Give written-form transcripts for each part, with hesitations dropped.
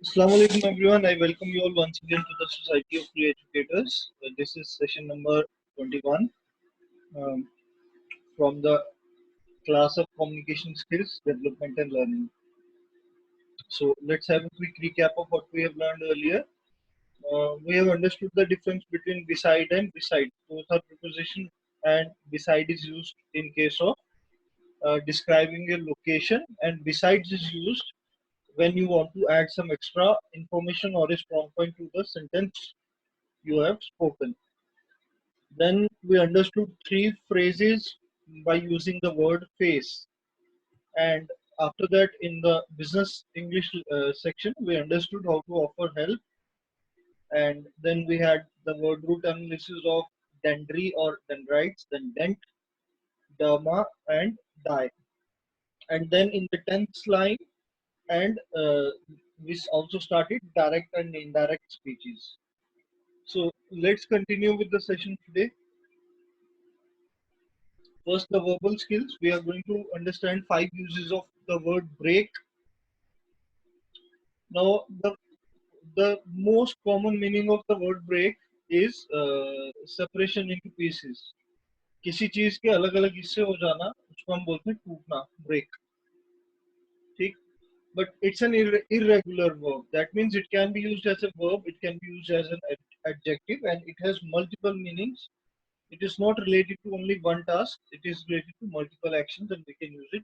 Assalamu alaikum everyone. I welcome you all once again to the Society of Free Educators. This is session number 21 um, from the class of Communication Skills, Development and Learning. So let's have a quick recap of what we have learned earlier. We have understood the difference between beside and beside. Both are preposition, and beside is used in case of describing a location, and besides is used when you want to add some extra information or a strong point to the sentence you have spoken. Then we understood three phrases by using the word face. And after that, in the business English section, we understood how to offer help. And then we had the word root analysis of dendry or dendrites, then dent, derma, and die. And then in the 10th line, and we also started direct and indirect speeches. So let's continue with the session today. First, the verbal skills. We are going to understand 5 uses of the word break. Now, the most common meaning of the word break is separation into pieces. किसी चीज के अलग अलग हिस्से हो जाना उसको हम बोलते हैं टूटना, break. ठीक. But it's an irregular verb. That means it can be used as a verb, it can be used as an adjective, and it has multiple meanings. It is not related to only one task, it is related to multiple actions, and we can use it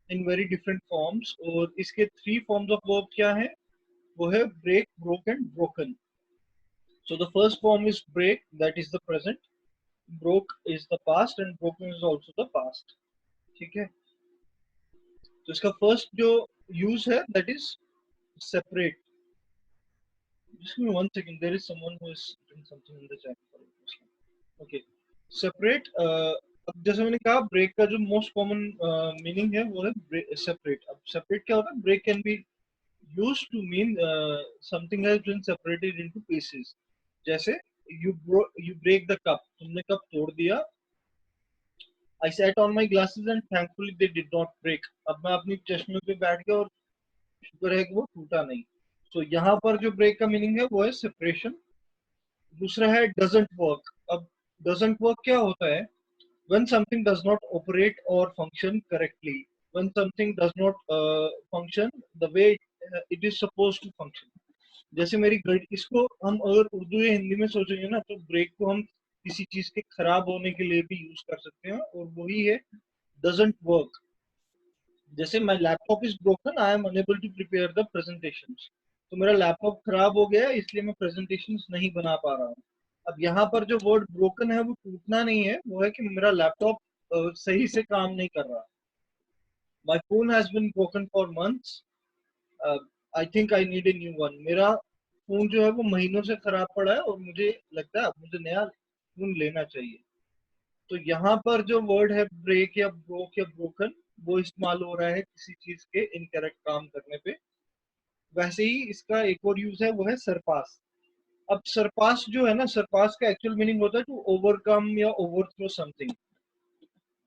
in very different forms. और इसके 3 forms of verb क्या है? वो है break, broke and broken. So the first form is break, that is the present. Broke is the past and broken is also the past. ठीक है? तो इसका first जो use है, that is separate. Just give me 1 second. There is someone who is doing something in the chat. Okay. Separate. अब जैसे मैंने कहा ब्रेक का जो मोस्ट कॉमन मीनिंग है वो है सेपरेट. अब सेपरेट क्या होता है? Break can be used to mean something has been separated into pieces. जैसे you break the cup. तुमने कप तोड़ दिया. I sat on my glasses and thankfully they did not break. अब मैं अपनी चश्मे पे बैठ गया और शुक्र है कि वो टूटा नहीं. तो यहाँ पर जो ब्रेक का मीनिंग है वो है सेपरेशन. दूसरा है doesn't work. अब doesn't work क्या होता है? When something does not operate or function correctly, when something does not function the way it is supposed to function. जैसे मेरी घड़ी, इसको हम अगर उर्दू या हिंदी में सोचेंगे ना तो ब्रेक को हम किसी चीज के खराब होने के लिए भी यूज कर सकते हैं और वही है doesn't work. जैसे my laptop is broken, I am unable to prepare the presentations. तो मेरा लैपटॉप खराब हो गया इसलिए मैं प्रेजेंटेशंस नहीं बना पा रहा हूँ. अब यहाँ पर जो वर्ड ब्रोकन है वो टूटना नहीं है, वो है कि मेरा लैपटॉप सही से काम नहीं कर रहा. My phone has been broken for months. I think I need a new one. मेरा फोन जो है वो महीनों से खराब पड़ा है और मुझे लगता है अब मुझे नया फोन लेना चाहिए. तो यहाँ पर जो वर्ड है ब्रेक या ब्रोक या ब्रोकन वो इस्तेमाल हो रहा है किसी चीज के इनकरेक्ट काम करने पे. वैसे ही इसका एक और यूज है वो है सरपास. अब सरपास जो है ना, सरपास का एक्चुअल मीनिंग होता है टू ओवरकम या ओवरथ्रो समथिंग.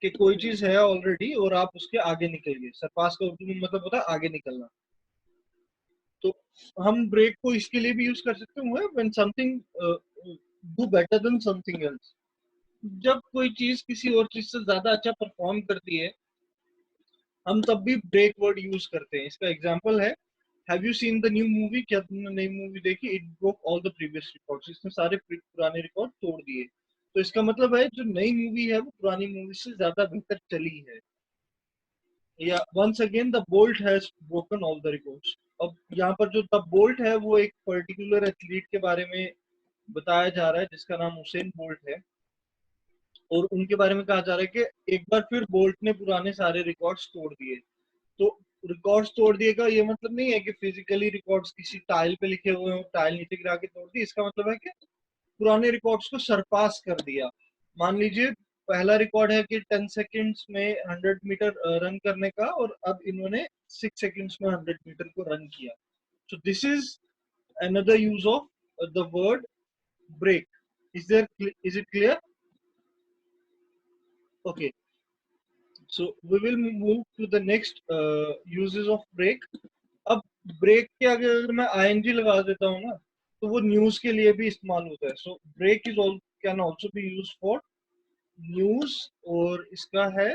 कि कोई चीज है ऑलरेडी और आप उसके आगे निकल गए. सरपास का उर्दू में मतलब होता है आगे निकलना. तो हम ब्रेक को इसके लिए भी यूज कर सकते हैं when something do better than something else. जब कोई चीज किसी और चीज से ज्यादा अच्छा परफॉर्म करती है हम तब भी ब्रेक वर्ड यूज करते हैं. इसका एग्जांपल है have you seen the new movie. क्या तुमने नई मूवी देखी? It broke all the previous records. इसने सारे पुराने रिकॉर्ड तोड़ दिए. तो इसका मतलब है जो नई मूवी है वो पुरानी मूवी से ज्यादा बेहतर चली है. या once again the Bolt has broken all the records. अब यहाँ पर जो द बोल्ट है वो एक पर्टिकुलर एथलीट के बारे में बताया जा रहा है जिसका नाम हुसैन बोल्ट है. और उनके बारे में कहा जा रहा है कि एक बार फिर बोल्ट ने पुराने सारे रिकॉर्ड्स तोड़ दिए. तो रिकॉर्ड्स तोड़ दिए का ये मतलब नहीं है कि फिजिकली रिकॉर्ड्स किसी टाइल पे लिखे हुए हो, टाइल नीचे गिरा के तोड़ दिए. इसका मतलब है कि पुराने रिकॉर्ड्स को सरपास कर दिया. मान लीजिए पहला रिकॉर्ड है कि 10 सेकंड्स में 100 मीटर रन करने का और अब इन्होंने 6 सेकंड्स में 100 मीटर को रन किया. So this is another use of the word break. Is it clear? Okay. So we will move to the next uses of break. अब ब्रेक के आगे अगर मैं आईएनजी लगा देता हूँ ना, तो वो न्यूज के लिए भी इस्तेमाल होता है। So break is all can also be use for news. और इसका है,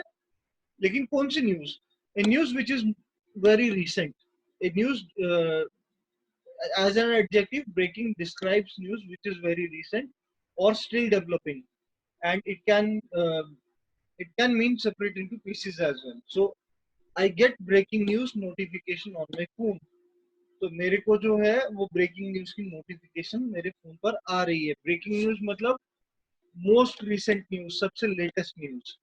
लेकिन कौन सी news? A news which is very recent. A news as an adjective, breaking describes news which is very recent or still developing, and it can mean separate into pieces as well. So I get breaking news notification on my phone. तो मेरे को जो है वो breaking news की नोटिफिकेशन मेरे phone पर आ रही है। ब्रेकिंग न्यूज मतलब मोस्ट रिसेंट न्यूज, सबसे लेटेस्ट न्यूज।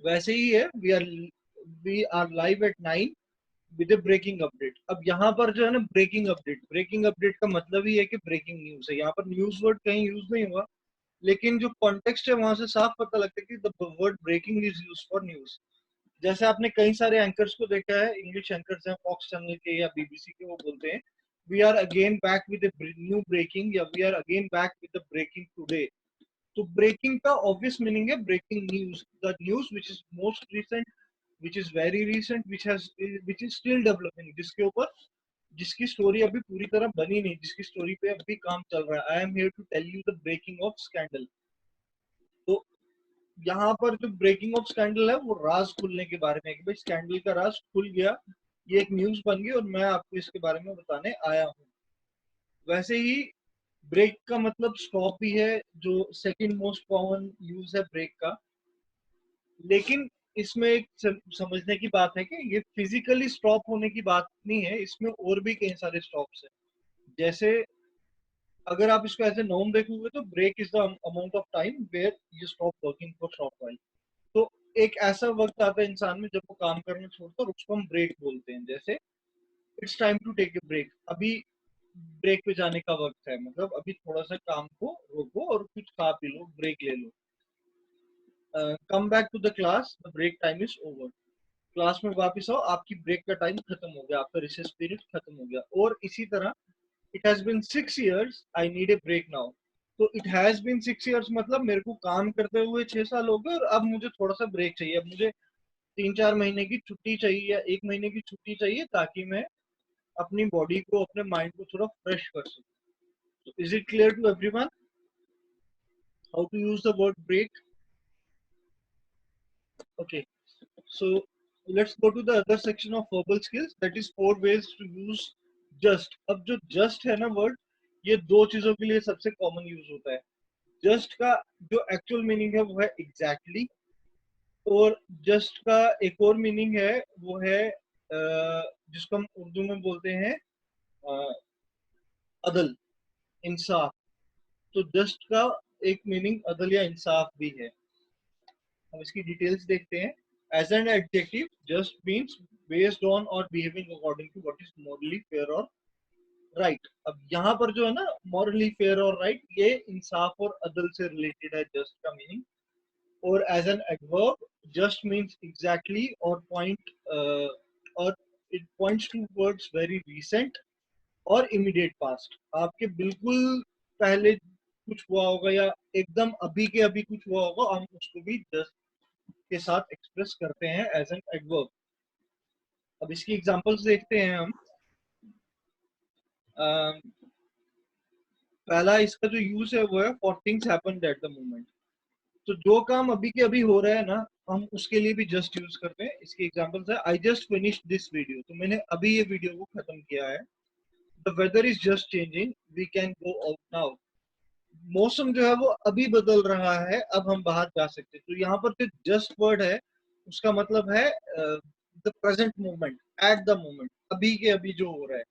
वैसे ही है, we are live at 9 with breaking update. अब यहाँ पर जो है ना, ब्रेकिंग अपडेट का मतलब ही है कि ब्रेकिंग न्यूज है। यहाँ पर न्यूज वर्ड कहीं यूज नहीं हुआ, लेकिन जो कॉन्टेक्स्ट है वहां से साफ पता लगता है कि the word breaking is use for news. जैसे आपने कई सारे एंकर्स को देखा है, इंग्लिश एंकर्स हैं फॉक्स चैनल के या बीबीसी के, वो बोलते हैं we are again back with new breaking, या we are again back with breaking today. तो ब्रेकिंग का ऑब्वियस मीनिंग है breaking news, the news which is most recent, which is very recent, which is still developing, जिसके ऊपर जिसकी story अभी पूरी तरह बनी नहीं, जिसकी स्टोरी पे अभी काम चल रहा है। I am here to tell you the breaking of scandal. तो यहाँ पर जो ब्रेकिंग ऑफ स्कैंडल है वो राज खुलने के बारे में है कि भाई स्कैंडल का राज खुल गया, ये एक न्यूज बन गई और मैं आपको इसके बारे में बताने आया हूँ। वैसे ही ब्रेक का मतलब स्टॉप भी है, जो सेकंड मोस्ट कॉमन यूज है ब्रेक का। लेकिन इसमें एक समझने की बात है कि ये फिजिकली स्टॉप होने की बात नहीं है, इसमें और भी कई सारे स्टॉप्स हैं। जैसे अगर आप इसको एज ए नॉर्म देखोगे तो break is the amount of time where you stop working for short while. तो एक ऐसा वक्त आता है इंसान में जब वो काम करना छोड़ता है और उसको हम ब्रेक बोलते हैं। जैसे it's time to take a break, अभी ब्रेक पे जाने का वक्त है, मतलब अभी थोड़ा सा काम को रोको और कुछ खा पी लो, ब्रेक ले लो। Come back to the class, the break time is over. Class में वापस आओ, आपकी ब्रेक का टाइम खत्म हो गया, आपका रिसेस पीरियड खत्म हो गया। और इसी तरह it has been 6 years, I need a break now. तो इट हैज बीन 6 years मतलब मेरे को काम करते हुए 6 साल हो गए और अब मुझे थोड़ा सा ब्रेक चाहिए, अब मुझे 3-4 महीने की छुट्टी चाहिए या 1 महीने की छुट्टी चाहिए, ताकि मैं अपनी बॉडी को, अपने माइंड को थोड़ा फ्रेश कर सकूं। तो is it clear to everyone how to use the word break? Okay, so let's go to the other section of verbal skills, that is 4 ways to use just। अब जो just है ना word, ये दो चीजों के लिए सबसे कॉमन यूज होता है। जस्ट का जो एक्चुअल मीनिंग है वो है एग्जैक्टली exactly, और जस्ट का एक और मीनिंग है वो है जिसको हम उर्दू में बोलते हैं अदल, इंसाफ। तो जस्ट का एक मीनिंग अदल या इंसाफ भी है। हम इसकी डिटेल्स देखते हैं। As an adjective, just means based on और behaving according to what is morally fair और राइट। अब यहाँ पर जो है ना, मॉरली फेयर और राइट, ये इंसाफ और अदल से रिलेटेड है जस्ट का मीनिंग। और as an adverb, just means exactly और पॉइंट, और it points towards very recent और इमीडिएट पास्ट। आपके बिल्कुल पहले कुछ हुआ होगा या एकदम अभी के अभी कुछ हुआ होगा, हम उसको भी जस्ट के साथ एक्सप्रेस करते हैं एज एन एडवर्ब। अब इसकी एग्जांपल्स देखते हैं हम। अम, पहला इसका जो यूज है वो है for things happened at the moment. तो जो काम अभी के अभी हो रहा है ना, हम उसके लिए भी जस्ट यूज करते हैं। इसकी एग्जांपल्स है, I just finished this video, तो मैंने अभी ये वीडियो को खत्म किया है। The weather is just changing, we can go out now. मौसम जो है वो अभी बदल रहा है, अब हम बाहर जा सकते हैं। तो यहाँ पर जो जस्ट वर्ड है उसका मतलब है the present moment, at the moment, अभी के अभी जो हो रहा है।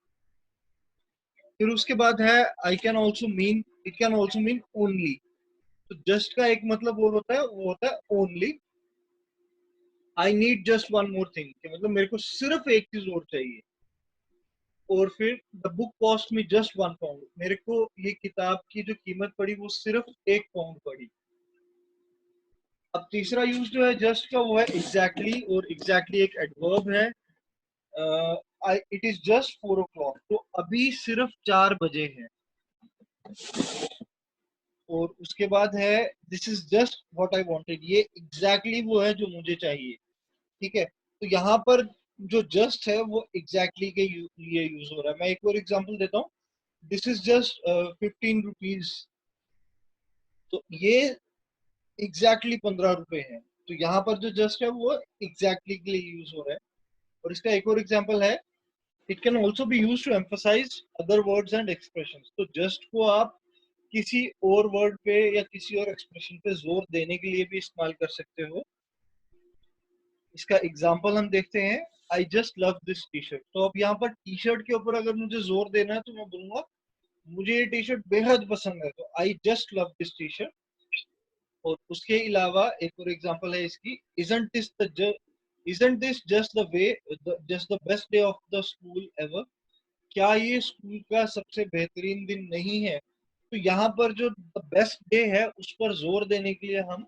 फिर उसके बाद है I can also mean, it can also mean only. तो जस्ट का एक मतलब वो होता है only. I need just one more thing, मतलब मेरे को सिर्फ एक चीज और चाहिए। और फिर the book cost me just 1 pound, मेरे को ये किताब की जो कीमत पड़ी वो सिर्फ 1 पाउंड पड़ी। अब तीसरा यूज जो है जस्ट का वो है एग्जैक्टली exactly, और एग्जैक्टली exactly एक एडवर्ब है। इट इज जस्ट 4 o'clock, तो अभी सिर्फ 4 बजे हैं। और उसके बाद है this is just what I wanted, ये एग्जैक्टली exactly वो है जो मुझे चाहिए। ठीक है, तो यहाँ पर जो जस्ट है वो एग्जैक्टली के लिए यूज हो रहा है। मैं एक और एग्जांपल देता हूँ, दिस इज जस्ट 15 रुपीज, तो ये एग्जैक्टली 15 रुपए है। तो यहाँ पर जो जस्ट है वो एग्जैक्टली के लिए यूज हो रहा है। और इसका एक और एग्जांपल है, it can also be use to emphasise other words and expression. तो जस्ट को आप किसी और वर्ड पे या किसी और एक्सप्रेशन पे जोर देने के लिए भी इस्तेमाल कर सकते हो। इसका एग्जाम्पल हम देखते हैं, I just love this T shirt. तो अब यहाँ पर टी शर्ट के ऊपर अगर मुझे जोर देना है तो मैं बोलूंगा मुझे ये टी शर्ट बेहद पसंद है, तो I just love this T shirt. और उसके अलावा एक और एग्जांपल है इसकी, isn't this just the best day of the school ever? क्या ये स्कूल का सबसे बेहतरीन दिन नहीं है? तो यहाँ पर जो बेस्ट डे है उस पर जोर देने के लिए हम,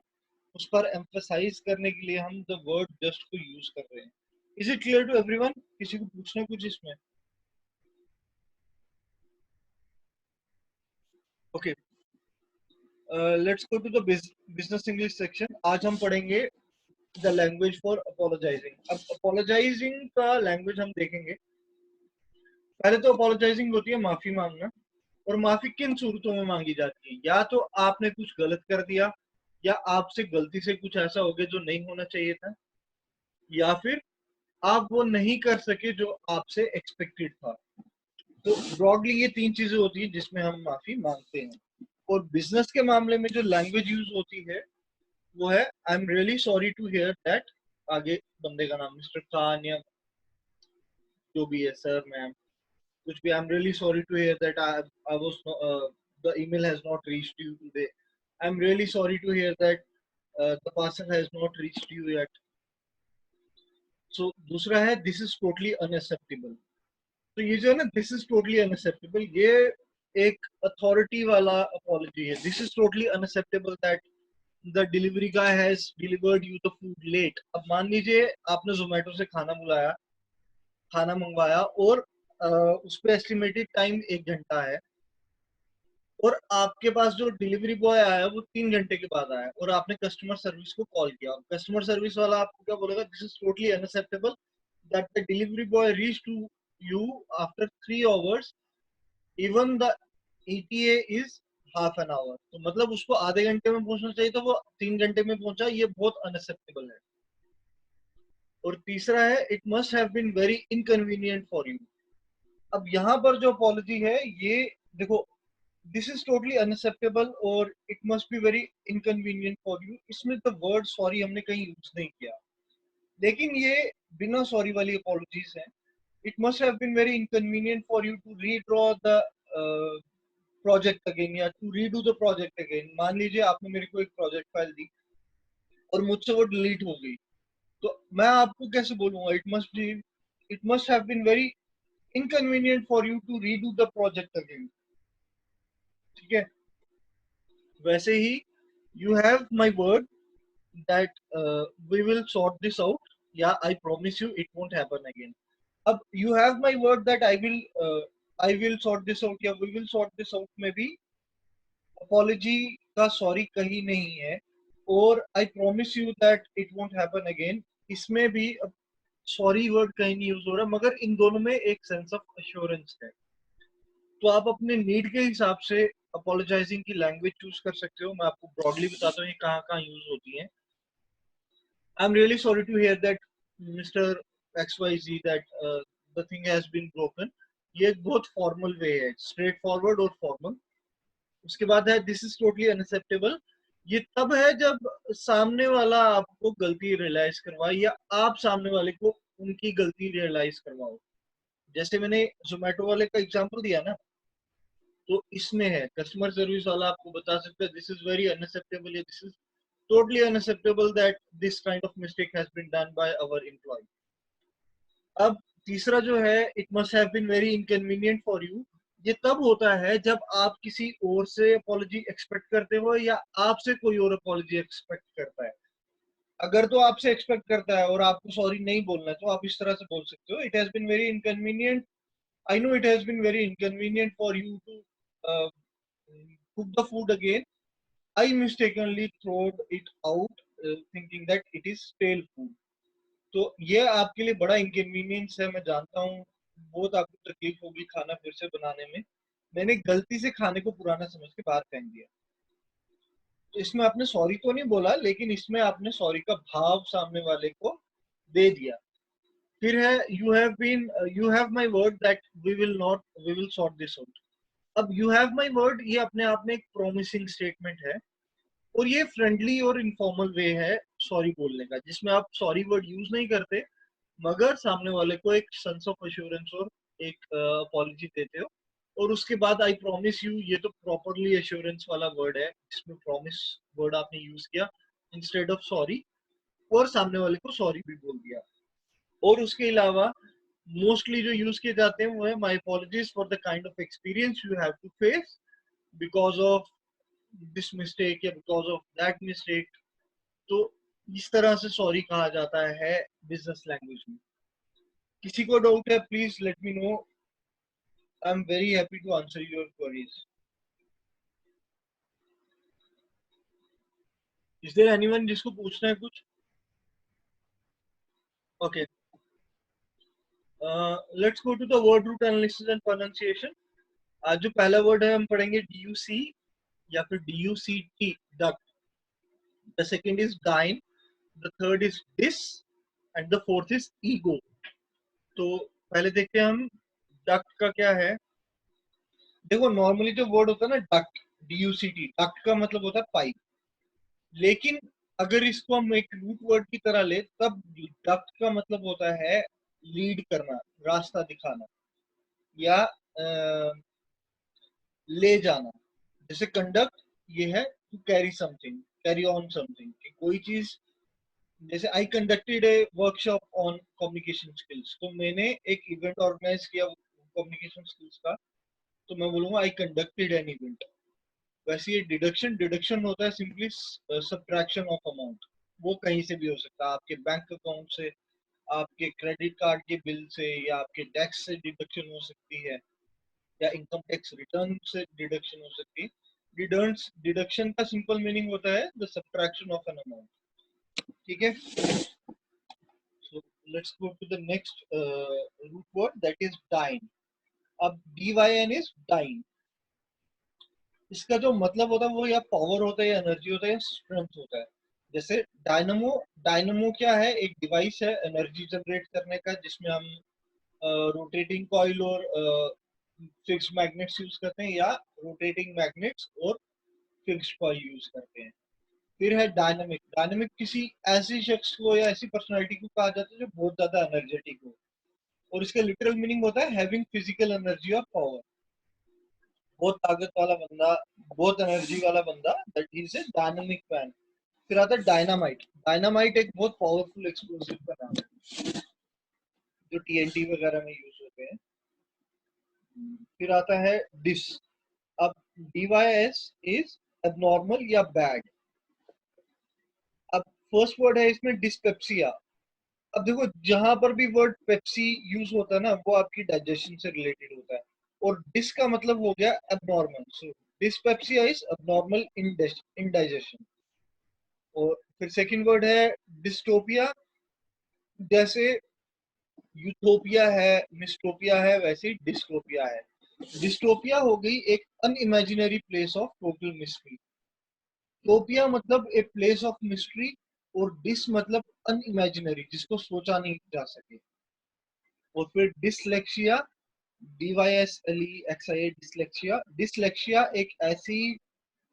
उस पर एम्फसाइज करने के लिए हम द वर्ड जस्ट को यूज कर रहे हैं। Is it clear to everyone? किसी को पूछना कुछ इसमें? Okay, let's go to the business English section. आज हम पढ़ेंगे द लैंग्वेज फॉर अपोलोजाइजिंग। अब अपोलोजाइजिंग का लैंग्वेज हम देखेंगे। पहले तो अपोलोजाइजिंग होती है माफी मांगना। और माफी किन सूरतों में मांगी जाती है? या तो आपने कुछ गलत कर दिया, या आपसे गलती से कुछ ऐसा हो गया जो नहीं होना चाहिए था, या फिर आप वो नहीं कर सके जो आपसे एक्सपेक्टेड था। तो ब्रॉडली ये तीन चीजें होती है जिसमें हम माफी मांगते हैं। और बिजनेस के मामले में जो लैंग्वेज यूज होती है वो है, I am really sorry to hear that, आगे बंदे का नाम मिस्टर खान या जो भी है, सर मैम कुछ भी, I am really sorry to hear that I was the email has not reached you today. I'm really sorry to hear that the parcel has not reached you yet. So दूसरा है, this is totally unacceptable। तो ये जो है ना, this is totally unacceptable, ये एक authority वाला अपॉलजी है। This is totally unacceptable that the delivery guy has delivered you the food let. अब मान लीजिए आपने जोमेटो से खाना बुलाया, खाना मंगवाया, और उस पर एस्टिमेटेड टाइम 1 घंटा है, और आपके पास जो डिलीवरी बॉय आया वो 3 घंटे के बाद आया, और आपने कस्टमर सर्विस को कॉल किया। कस्टमर सर्विस वाला आपको क्या बोलेगा? This is totally unacceptable that the delivery boy reach to you after 3 hours, even the ETA is half an hour. तो मतलब उसको आधे घंटे में पहुंचना चाहिए, तो वो 3 घंटे में पहुंचा, ये बहुत अनएक्सेप्टेबल है। और तीसरा है, it must have been very inconvenient for you. अब यहाँ पर जो अपॉलजी है ये देखो, दिस इज टोटली अनएक्सेप्टेबल और it must be very inconvenient for you, इसमें द वर्ड सॉरी हमने कहीं यूज नहीं किया, लेकिन ये बिना सॉरी वाली अपॉलजीज है। It must have been very inconvenient for you to redraw the project again, या to redo the project again. मान लीजिए आपने मेरे को एक प्रोजेक्ट फाइल दी और मुझसे वो डिलीट हो गई, तो मैं आपको कैसे बोलूंगा? It must have been very inconvenient for you to redo the project again. ठीक है, वैसे ही you have my word that we will sort this out, या I promise you it won't happen again. अब you have my word that I will sort this out या we will sort this out में भी apology का sorry कहीं नहीं है, और I promise you that it won't happen again, इसमें भी सॉरी वर्ड कहीं नहीं यूज हो रहा, मगर इन दोनों में एक सेंस ऑफ अश्योरेंस है। तो आप अपने नीड के हिसाब से अपोलोजाइजिंग की लैंग्वेज चूज कर सकते हो। मैं आपको ब्रॉडली बताता हूँ ये कहाँ कहाँ यूज होती है। I am really sorry to hear that mister XYZ that the thing has been broken. ये एक बहुत फॉर्मल वे है, स्ट्रेट फॉरवर्ड और फॉर्मल। उसके बाद है, दिस इज टोटली अनएक्सेप्टेबल। ये तब है जब सामने वाला आपको गलती रियलाइज करवाए, या आप सामने वाले को उनकी गलती रियलाइज करवाओ। जैसे मैंने जोमेटो वाले का एग्जांपल दिया ना, तो इसमें है कस्टमर सर्विस वाला आपको बता सकता है दिस इज वेरी अनएक्सेप्टेबल, या this is totally unacceptable that this kind of mistake has been done by our employee. अब तीसरा जो है, it must have been very inconvenient for you, ये तब होता है जब आप किसी और से अपॉलजी एक्सपेक्ट करते हो, या आपसे कोई और अपॉलजी एक्सपेक्ट करता है। अगर तो आपसे एक्सपेक्ट करता है और आपको सॉरी नहीं बोलना है, तो आप इस तरह से बोल सकते हो, it has been very inconvenient, I know it has been very inconvenient for you to cook the food again. I mistakenly throwed it out, thinking that it is stale food. तो ये आपके लिए बड़ा इनकन्वीनियंस है, मैं जानता हूँ। बहुत आपको तकलीफ होगी खाना फिर से बनाने में। मैंने गलती से खाने को पुराना समझ के बाहर फेंक दिया। तो इसमें आपने सॉरी तो नहीं बोला, लेकिन इसमें आपने सॉरी का भाव सामने वाले को दे दिया। फिर है you have my word that we will sort this out. अब यू हैव माई वर्ड ये अपने आप में एक प्रोमिसिंग स्टेटमेंट है, और ये फ्रेंडली और इनफॉर्मल वे है सॉरी बोलने का, जिसमें आप सॉरी वर्ड यूज नहीं करते, मगर सामने वाले को एक सेंस ऑफ अश्योरेंस और एक अपॉलजी देते हो। और उसके बाद आई प्रॉमिस यू, ये तो प्रॉपरली एश्योरेंस वाला वर्ड है, जिसमें प्रॉमिस वर्ड आपने यूज किया इंस्टेड ऑफ सॉरी, और सामने वाले को सॉरी भी बोल दिया। और उसके अलावा मोस्टली जो यूज किए जाते हैं वो है my apologies for the kind of experience you have to face because of this mistake या बिकॉज ऑफ दैट मिस्टेक। तो इस तरह से सॉरी कहा जाता है बिजनेस लैंग्वेज में। किसी को डाउट है please let me know, I am very happy to answer your queries. Is there anyone जिसको पूछना है कुछ? Okay, let's go to the word root analysis and pronunciation. आज जो पहला वर्ड है हम पढ़ेंगे DUC या फिर DUCT, duc. The second is dyn, the third is dis, and the fourth is ego. तो पहले देखते हैं हम डक का क्या है। देखो नॉर्मली जो वर्ड होता है ना डक, DUCT, डक का मतलब होता है पाइप। लेकिन अगर इसको हम एक रूट वर्ड की तरह ले तब डक का मतलब होता है लीड करना, रास्ता दिखाना, या ले जाना। जैसे कंडक्ट ये है to carry something, carry on something, कि कोई चीज। जैसे I conducted a workshop on communication skills, तो मैंने एक इवेंट ऑर्गेनाइज किया कम्युनिकेशन स्किल्स का, तो मैं बोलूंगा आई कंडक्टेड एन इवेंट। वैसे ये डिडक्शन, डिडक्शन होता है सिंपली सब्ट्रैक्शन ऑफ अमाउंट। वो कहीं से भी हो सकता है, आपके बैंक अकाउंट से, आपके क्रेडिट कार्ड के बिल से, या आपके टैक्स से डिडक्शन हो सकती है, या इनकम टैक्स रिटर्न से डिडक्शन हो सकती है। डिडक्शन का सिंपल मीनिंग होता है the subtraction of an amount. ठीक है, so let's go to the next root word that is dyn. अब DYN इज डाइन। इसका जो मतलब होता है वो या पावर होता है, या एनर्जी होता है, या स्ट्रेंथ होता है। जैसे डायनमो, डायनमो क्या है? एक डिवाइस है एनर्जी जनरेट करने का, जिसमें हम रोटेटिंग कॉइल और फिक्स्ड मैग्नेट्स यूज करते हैं, या रोटेटिंग मैग्नेट्स और फिक्स्ड कॉइल यूज करते हैं। फिर है डायनामिक। डायनामिक किसी ऐसी शख्स को या ऐसी पर्सनालिटी को कहा जाता है जो बहुत ज्यादा एनर्जेटिक हो, और इसका लिटरल मीनिंग होता है हैविंग फिजिकल एनर्जी और पावर। बहुत ताकत वाला बंदा, बहुत एनर्जी वाला बंदा, that is a dynamic man. फिर आता है डायनामाइट। डायनामाइट एक बहुत पावरफुल एक्सप्लोसिव का नाम है, जो TNT वगैरह में यूज होते हैं। फिर आता है डिस। अब DYS इज एबनॉर्मल या बैड। अब फर्स्ट वर्ड है इसमें डिस्पेप्सिया। अब देखो जहां पर भी वर्ड पेप्सी यूज होता है ना, वो आपकी डाइजेशन से रिलेटेड होता है, और डिस का मतलब हो गया abnormal. So dyspepsia is abnormal in digestion. और फिर सेकंड वर्ड है डिस्टोपिया। जैसे यूटोपिया है, मिस्टोपिया है, वैसे ही डिस्टोपिया है। डिस्टोपिया हो गई एक अनइमेजिनरी प्लेस ऑफ टोटल मिस्ट्री। टोपिया मतलब ए प्लेस ऑफ मिस्ट्री, और डिस मतलब अनइमेजिनरी, जिसको सोचा नहीं जा सके। और फिर डिसलेक्सिया, DYSLEXIA, डिसलेक्सिया। डिसलेक्सिया एक ऐसी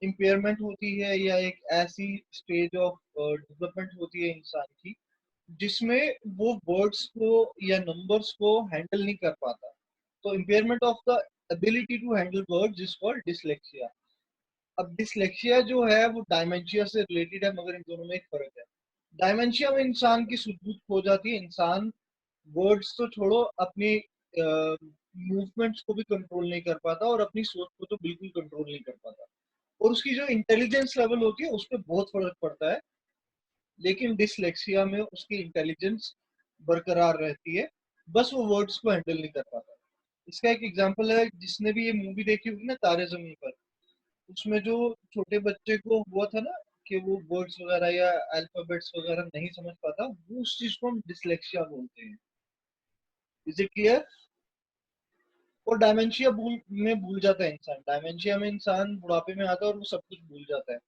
इम्पेयरमेंट होती है, या एक ऐसी स्टेज ऑफ डेवलपमेंट होती है इंसान की, जिसमें वो वर्ड्स को या नंबर्स को हैंडल नहीं कर पाता। तो impairment of the ability to handle words is called dyslexia. अब डिसलेक्सिया जो है वो डायमेंशिया से रिलेटेड है, मगर इन दोनों में एक फर्क है। डायमेंशिया में इंसान की सुध खो जाती है, इंसान वर्ड्स तो छोड़ो, अपनी मूवमेंट्स को भी कंट्रोल नहीं कर पाता, और अपनी सोच को तो बिल्कुल कंट्रोल नहीं कर पाता, और उसकी जो इंटेलिजेंस लेवल होती है उस पर बहुत फर्क पड़ता है। लेकिन डिसलेक्सिया में उसकी इंटेलिजेंस बरकरार रहती है, बस वो वर्ड्स को हैंडल नहीं कर पाता। इसका एक एग्जांपल है, जिसने भी ये मूवी देखी होगी ना, तारे जमीन पर, उसमें जो छोटे बच्चे को हुआ था ना कि वो वर्ड्स वगैरह या अल्फाबेट्स वगैरह नहीं समझ पाता, वो उस चीज को हम डिसलेक्सिया बोलते हैं। Is it clear? और डायमेंशिया भूल जाता है इंसान। डायमेंशिया में इंसान बुढ़ापे में आता है और वो सब कुछ भूल जाता है।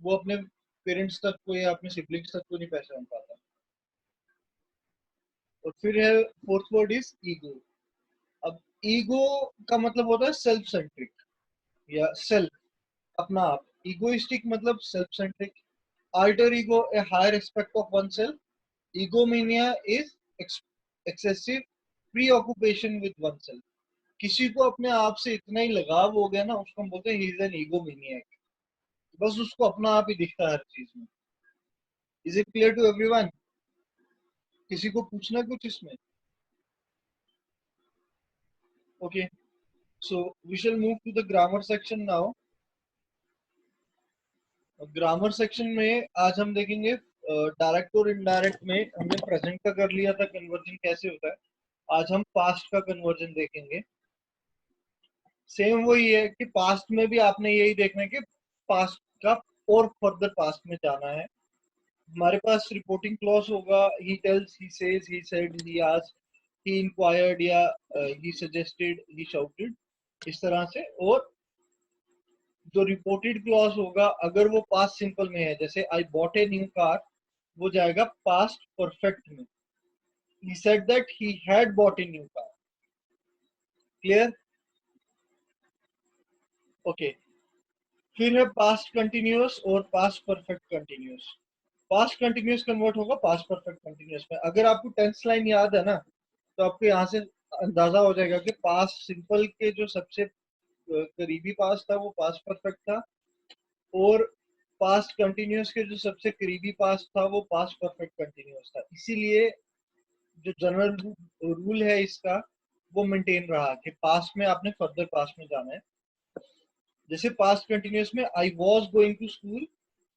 वो अपने पेरेंट्स तक को या अपने सिबलिंग्स तक को नहीं पहचान पाता। और फिर है फोर्थ वर्ड इज ईगो। अब ईगो का मतलब होता है सेल्फ सेंट्रिक या सेल्फ, अपना आप। इगोइस्टिक मतलब self centric. Alter ego a higher aspect of oneself. Egomania is excessive preoccupation with oneself. किसी को अपने आप से इतना ही लगाव हो गया ना, उसको हम बोलते हैं ही इज एन ईगोमेनियक। बस उसको अपना आप ही दिखता है हर चीज में। Is it clear to everyone? किसी को पूछना कुछ इसमें? Okay, so we shall move to the grammar section now. Grammar section में आज हम देखेंगे डायरेक्ट और इनडायरेक्ट में हमने प्रेजेंट का कर लिया था कन्वर्जन कैसे होता है। आज हम पास्ट का कन्वर्जन देखेंगे। सेम वही है कि पास्ट में भी आपने यही देखना है कि पास्ट का और फर्दर पास्ट में जाना है। हमारे पास रिपोर्टिंग क्लॉज होगा, he tells, he says, he said, he asked, he inquired या ही सजेस्टेड, ही शाउटेड, इस तरह से। और जो रिपोर्टेड क्लॉज होगा अगर वो पास्ट सिंपल में है, जैसे I bought a new car, वो जाएगा पास्ट परफेक्ट में। he said that he had bought a new car. Clear? Okay. फिर है पास्ट कंटिन्यूअस और past perfect continuous. Past continuous convert होगा पास्ट परफेक्ट कंटिन्यूअस में। अगर आपको टेंस लाइन याद है ना, तो आपको यहाँ से अंदाजा हो जाएगा कि पास्ट सिंपल के जो सबसे करीबी पास्ट था वो पास्ट परफेक्ट था, और पास्ट कंटिन्यूअस के जो सबसे करीबी पास्ट था वो पास्ट परफेक्ट कंटिन्यूअस था। इसीलिए जो जनरल रूल है इसका वो मेंटेन रहा कि पास्ट में आपने फर्दर पास्ट में जाना है। जैसे पास्ट कंटिन्यूअस में I was going to school,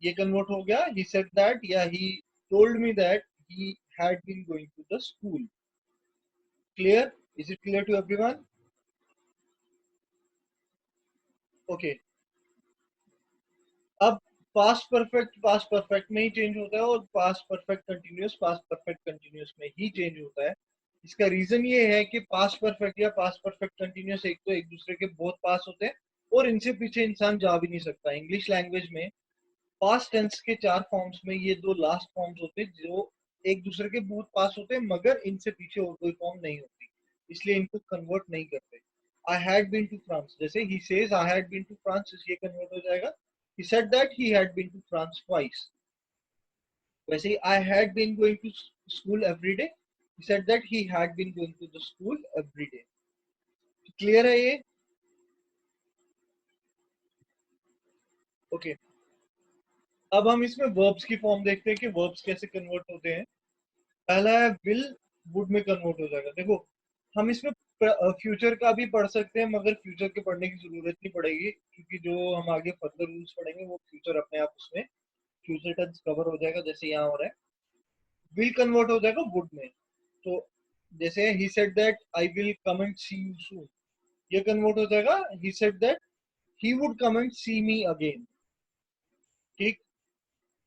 ये कन्वर्ट हो गया ही सेड दैट या he told me that he had been going to the school. Clear? Is it clear to everyone? Okay, अब पास्ट परफेक्ट में ही change होता है और पास्ट परफेक्ट कंटिन्यूअस में ही चेंज होता है। इसका रीजन ये है कि पास्ट परफेक्ट या पास्ट परफेक्ट कंटिन्यूअस एक तो एक दूसरे के बहुत पास होते हैं और इनसे पीछे इंसान जा भी नहीं सकता। इंग्लिश लैंग्वेज में पास्ट टेंस के चार फॉर्म्स में ये दो लास्ट फॉर्म्स होते हैं जो एक दूसरे के बहुत पास होते हैं, मगर इनसे पीछे और कोई फॉर्म नहीं होती, इसलिए इनको कन्वर्ट नहीं करते। I had been to France, जैसे ही says I had been to France, ये कन्वर्ट हो जाएगा he said that he had been to France twice. वैसे ही I had been going to school every day, he said that he had been going to the school every day. Clear है ये? Okay okay. अब हम इसमें verbs की form देखते हैं कि वर्ब्स कैसे कन्वर्ट होते हैं। पहला है विल, वुड में कन्वर्ट हो जाएगा। देखो, हम इसमें फ्यूचर का भी पढ़ सकते हैं, मगर फ्यूचर के पढ़ने की जरूरत नहीं पड़ेगी क्योंकि जो हम आगे फर्दर रूल्स पढ़ेंगे वो फ्यूचर अपने आप उसमें फ्यूचर टेंस कवर हो जाएगा, जैसे यहाँ हो रहा है। विल कन्वर्ट हो जाएगा वुड में। तो जैसे ही said that I will come and see you soon, ये कन्वर्ट हो जाएगा he said that he would come and see me again. ठीक।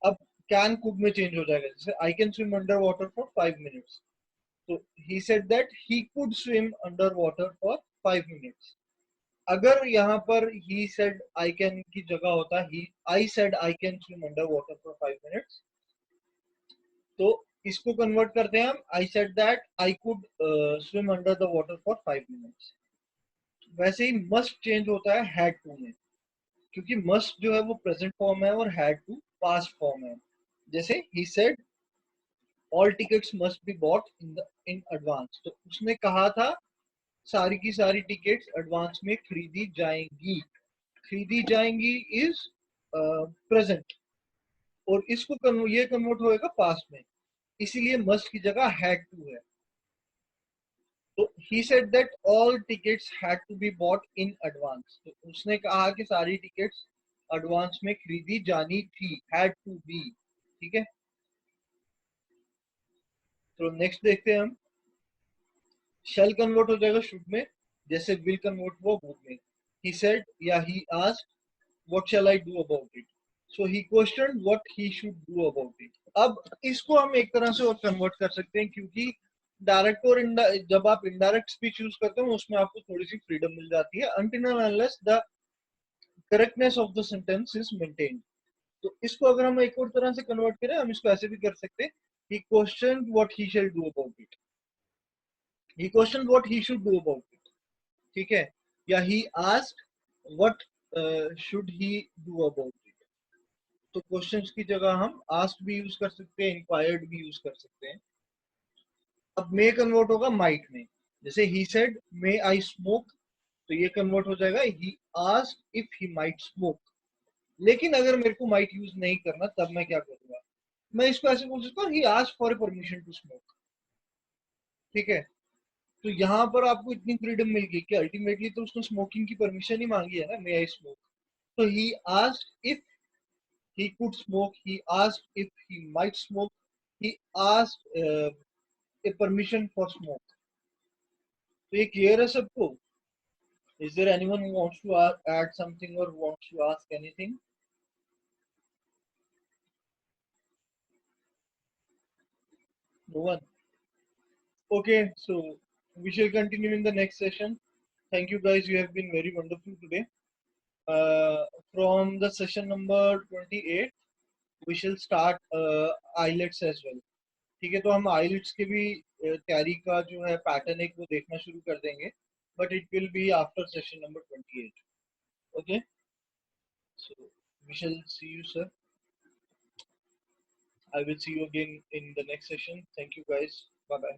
अब कैन कुड में चेंज हो जाएगा, जैसे I can swim under water for 5 minutes, तो he said that he could swim under water for 5 minutes. अगर यहाँ पर ही सेड आई कैन की जगह होता ही I said I can swim under water for 5 minutes, तो इसको कन्वर्ट करते हैं हम I said that I could swim under the water for 5 minutes. वैसे ही मस्ट चेंज होता है हैड टू में, क्योंकि मस्ट जो है वो प्रेजेंट फॉर्म है और हैड टू पास्ट फॉर्म है। जैसे ही said all tickets must be bought in advance, तो उसने कहा था सारी की सारी टिकट्स एडवांस में खरीदी जाएंगी। खरीदी जाएंगी इज प्रेजेंट, और इसको ये कन्वर्ट होएगा पास्ट में, इसीलिए मस्ट की जगह हैड टू है। तो he said that all tickets had to be bought in advance, तो उसने कहा कि सारी टिकट्स एडवांस में खरीदी जानी थी, had to be। ठीक है, तो नेक्स्ट देखते हैं हम। shall कन्वर्ट हो जाएगा शुड में, जैसे will कन्वर्ट हुआ would में। he said या he asked what shall I do about it, So he questioned what he should do about it. अब इसको हम एक तरह से और कन्वर्ट कर सकते हैं, क्योंकि डायरेक्ट और जब आप इनडायरेक्ट स्पीच यूज करते हो उसमें आपको थोड़ी सी फ्रीडम मिल जाती है, until and unless the correctness of the sentence is maintained. तो इसको अगर हम एक और तरह से कन्वर्ट करें, हम इसको ऐसे भी कर सकते हैं, he questioned what he shall do about it. He questioned what he should do about it. ठीक है, या he asked what should he do about it. तो क्वेश्चंस की जगह हम आस्क भी यूज कर सकते हैं, इंक्वायर्ड भी यूज कर सकते हैं. अब मे कन्वर्ट होगा माइट में, जैसे ही सेड मे आई स्मोक, तो ये कन्वर्ट हो जाएगा ही asked if he might smoke. लेकिन अगर मेरे को माइट यूज नहीं करना तब मैं क्या करूंगा, मैं इसको ऐसे बोल सकता हूँ he asked for a permission to smoke. ठीक है, तो यहाँ पर आपको इतनी फ्रीडम मिल गई कि अल्टीमेटली तो उसने स्मोकिंग की परमिशन ही मांगी है ना, मे आई स्मोक. तो he asked if he could smoke, he asked if he might smoke, he asked a permission for smoke. तो ये क्लियर है सबको? Is there anyone who wants to add something or wants to ask anything? No one. Okay, so we shall continue in the next session. Thank you guys, you have been very wonderful today. From the session number 28, we shall start IELTS as well. ठीक है, तो हम IELTS के भी तैयारी का जो है पैटर्न एक वो देखना शुरू कर देंगे, but it will be after session number 28. Okay, so we shall see you sir. I will see you again in the next session. Thank you guys, bye bye.